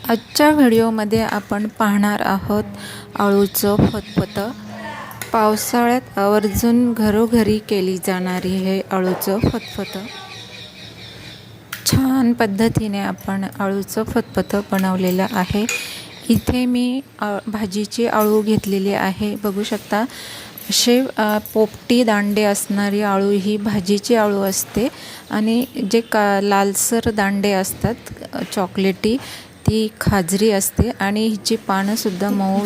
आजच्या व्हिडिओमध्ये आपण पाहणार आहोत अळूचं फतफतं। पावसाळ्यात आवर्जून घरोघरी केली जाणारी हे अळूचं फतफतं। छान पद्धतीने आपण अळूचं फतफतं बनवलेलं आहे। इथे मी भाजीची अळू घेतलेली आहे, बघू शकता। असे पोपटी दांडे असणारी अळू ही भाजीची अळू असते आणि जे लालसर दांडे असतात चॉकलेटी ती खाजरी असते आणि हिची पानं सुद्धा मऊ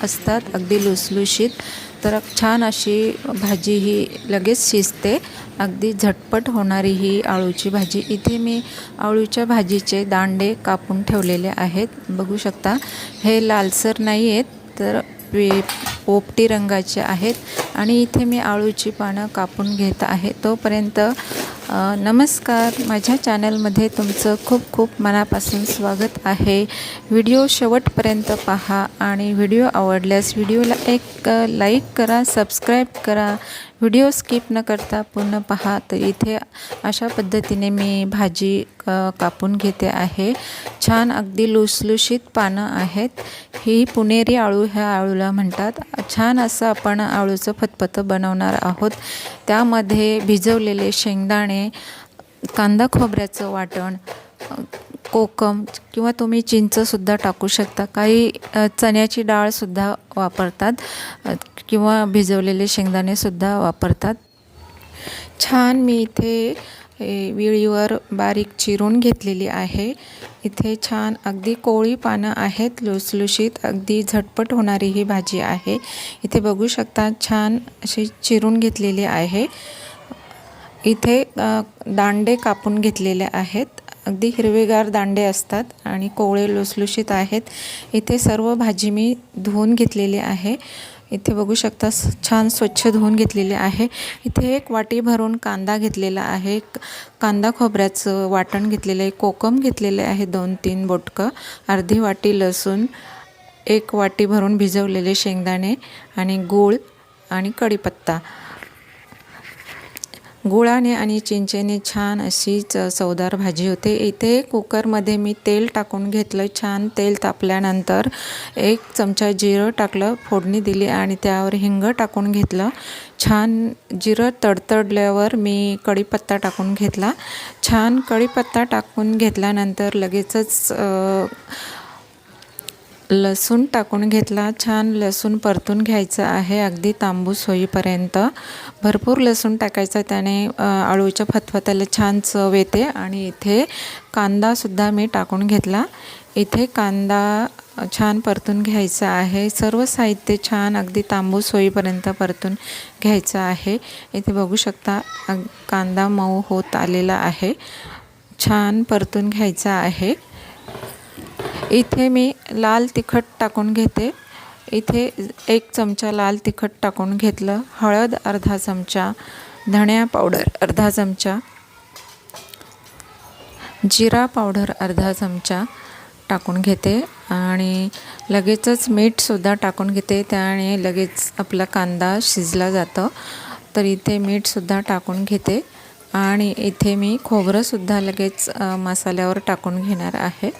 असतात, अगदी लुसलुशीत। तर छान अशी भाजी ही लगेच शिजते, अगदी झटपट होणारी ही अळूची भाजी। इथे मी अळूच्या भाजीचे दांडे कापून ठेवलेले आहेत, बघू शकता। हे लालसर नाही आहेत तर पोपटी रंगाचे आहेत आणि इथे मी अळूची पानं कापून घेत आहे। तोपर्यंत नमस्कार, माझ्या चॅनलमध्ये तुमचं खूप खूप मनापासून स्वागत आहे। व्हिडिओ शेवटपर्यंत पहा आणि व्हिडिओ आवडल्यास व्हिडिओला एक लाईक करा, सबस्क्राईब करा। व्हिडिओ स्किप न करता पूर्ण पहा। तर इथे अशा पद्धतीने मी भाजी कापून घेते आहे। छान अगदी लुसलुशीत पानं आहेत। ही पुणेरी अळू ह्या अळूला म्हणतात। छान असं आपण अळूचं फतफतं बनवणार आहोत। त्यामध्ये भिजवलेले शेंगदाणे, कांदा खोबऱ्याचं वाटण, कोकम किंवा तुम्ही चिंचसुद्धा टाकू शकता। काही चण्याची डाळसुद्धा वापरतात किंवा भिजवलेले शेंगदाणेसुद्धा वापरतात। छान मी इथे विळीवर बारीक चिरून घेतलेली आहे। इथे छान अगदी कोवळी पानं आहेत, लुसलुशीत, अगदी झटपट होणारी ही भाजी आहे। इथे बघू शकता छान अशी चिरून घेतलेली आहे। इथे दांडे कापून घेतलेले आहेत, अगदी हिरवेगार दांडे असतात आणि कोवळे लुसलुशीत आहेत। इथे सर्व भाजी मी धुवून घेतलेली आहे। इथे बघू शकता छान स्वच्छ धुवून घेतलेले आहे। इथे एक वाटी भरून कांदा घेतलेला आहे, कांदा खोबऱ्याचं वाटण घेतलेलं आहे, कोकम घेतलेले आहे 2-3 बोटकं, अर्धी वाटी लसूण, एक वाटी भरून भिजवलेले शेंगदाणे आणि गूळ आणि कढीपत्ता। गुळाने आणि चिंचेने छान अशी चवदार भाजी होते। इथे कुकरमध्ये मी तेल टाकून घेतलं। छान तेल तापल्यानंतर 1 चमचा जिरं टाकलं, फोडणी दिली आणि त्यावर हिंग टाकून घेतलं। छान जिरं तडतडल्यावर मी कढीपत्ता टाकून घेतला। छान कढीपत्ता टाकून घेतल्यानंतर लगेचच लसूण टाकून घेतला। छान लसूण परतून घ्यायचं आहे, अगदी तांबूस होईपर्यंत। भरपूर लसूण टाकायचा, त्याने अळूच्या फतफत्याला छान चव येते। आणि इथे कांदासुद्धा मी टाकून घेतला। इथे कांदा छान परतून घ्यायचा आहे। सर्व साहित्य छान अगदी तांबूस होईपर्यंत परतून घ्यायचं आहे। इथे बघू शकता कांदा मऊ होत आलेला आहे, छान परतून घ्यायचा आहे। इथे मी लाल तिखट टाकून घेते। इथे 1 चमचा लाल तिखट टाकून घेतलं, हळद अर्धा चमचा, धनिया पावडर अर्धा चमचा, जिरा पावडर अर्धा चमचा टाकून घेते आणि लगेचच मीठसुद्धा टाकून घेते, त्याने लगेच आपला कांदा शिजला जातो। तर इथे मीठसुद्धा टाकून घेते आणि इथे मी खोबरंसुद्धा लगेच मसाल्यावर टाकून घेणार आहे।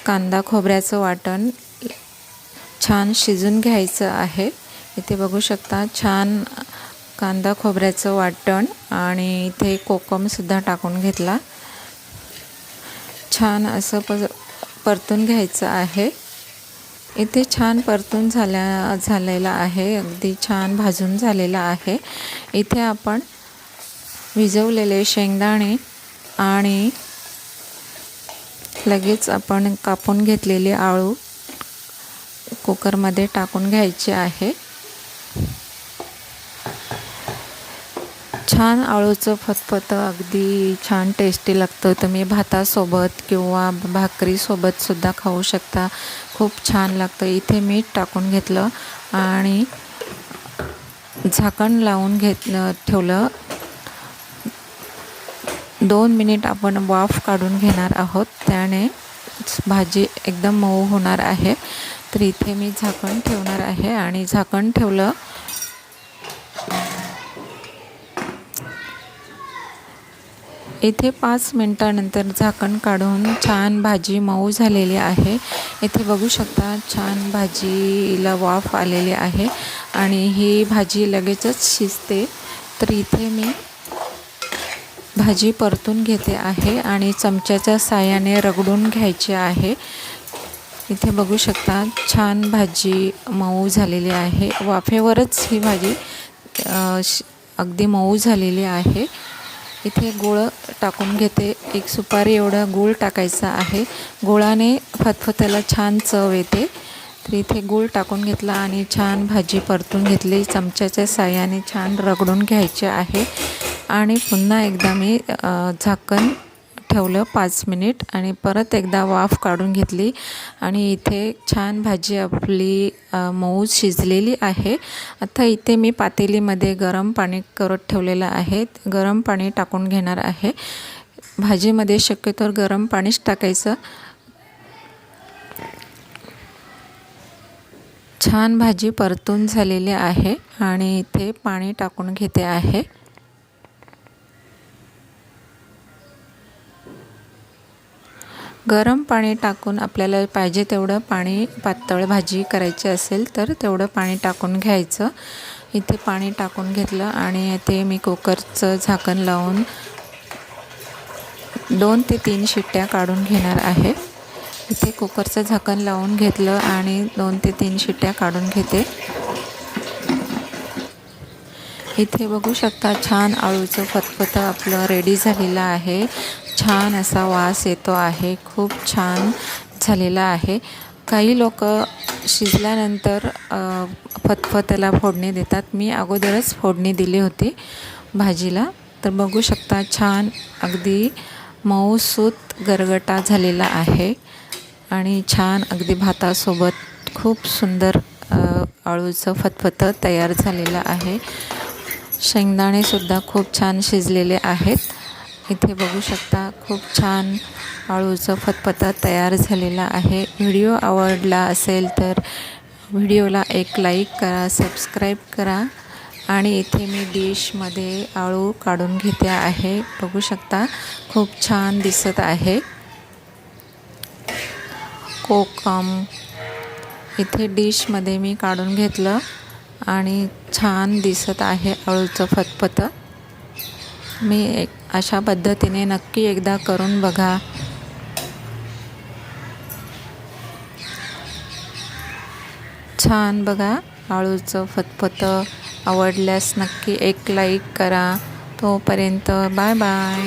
कांदा खोबऱ्याचं वाटण छान शिजून घ्यायचं आहे। इथे बघू शकता छान कांदा खोबऱ्याचं वाटण आणि इथे कोकमसुद्धा टाकून घेतला। छान असं परतून घ्यायचं आहे। इथे छान परतून झालेला आहे, अगदी छान भाजून झालेला आहे। इथे आपण भिजवलेले शेंगदाणे आणि लगेच आपण कापून घेतलेले अळू कुकरमध्ये टाकून घ्यायचे आहे। छान अळूचं फतफतं अगदी छान टेस्टी लागतं। तुम्ही भातासोबत किंवा भाकरीसोबतसुद्धा खाऊ शकता, खूप छान लागतं। इथे मीठ टाकून घेतलं आणि झाकण लावून ठेवलं। 2 मिनिट आपण वाफ काढून घेणार आहोत, त्याने भाजी एकदम मऊ होणार आहे। तर इथे मी झाकण ठेवणार आहे आणि झाकण ठेवलं। इथे 5 मिनिटानंतर झाकण काढून छान भाजी मऊ झालेली आहे। इथे बघू शकता छान भाजीला वाफ आलेली आहे आणि ही भाजी लगेचच शिजते। तर इथे मी भाजी परतून घेते आहे आणि चमच्याच्या साहाय्याने रगडून घ्यायची आहे। इथे बघू शकता छान भाजी मऊ झालेली आहे। वाफेवरच ही भाजी अगदी मऊ झालेली आहे। इथे गूळ टाकून घेते, एक सुपारी एवढा गूळ टाकायचा आहे। गुळाने फतफत्याला छान चव येते। तर इथे गूळ टाकून घेतला आणि छान भाजी परतून घेतली। चमच्याच्या साहाय्याने छान रगडून घ्यायचे आहे आणि पुन्हा एकदा मी झाकण ठेवलं 5 मिनिट आणि परत एकदा वाफ काढून घेतली आणि इथे छान भाजी आपली मऊ शिजलेली आहे। आता इथे मी पातेलीमध्ये गरम पाणी करत ठेवलेलं आहे, गरम पाणी टाकून घेणार आहे। भाजीमध्ये शक्यतो गरम पाणीच टाकायचं। छान भाजी परतून झालेली आहे आणि इथे पाणी टाकून घेते आहे। गरम पाणी टाकून आपल्याला पाहिजे तेवढं पाणी, पातळ भाजी करायची असेल तर तेवढं पाणी टाकून घ्यायचं। इथे पाणी टाकून घेतलं आणि इथे मी कुकरचं झाकण लावून 2 ते 3 शिट्ट्या काढून घेणार आहे। इथे कुकरचं झाकण लावून घेतलं आणि 2 ते 3 शिट्ट्या काढून घेते। इथे बघू शकता छान आळूचं फतफतं आपलं रेडी झालेलं आहे। छान असा वास येतो आहे, खूप छान झालेला आहे। काही लोक शिजल्यानंतर फतफत्याला फोडणी देतात, मी अगोदरच फोडणी दिली होती भाजीला। तर बघू शकता छान अगदी मऊसूत गरगटा झालेला आहे आणि छान अगदी भातासोबत खूप सुंदर आळूचं फतफतं तयार झालेलं आहे। शेंगदाणेसुद्धा खूप छान शिजलेले आहेत। इथे बघू शकता खूप छान आळूचं फतफतं तयार झालेला आहे। व्हिडिओ आवडला असेल तर व्हिडिओला एक लाईक करा, सबस्क्राईब करा आणि इथे मी डिशमध्ये आळू काढून घेते आहे। बघू शकता खूप छान दिसत आहे। कोकम इथे डिशमध्ये मी काढून घेतलं आणि छान दिसत आहे आळूचं फतफतं। मी अशा पद्धतीने नक्की एकदा करून बघा। छान बघा आळूचं फतफतं आवडल्यास नक्की एक लाईक करा। तोपर्यंत बाय बाय।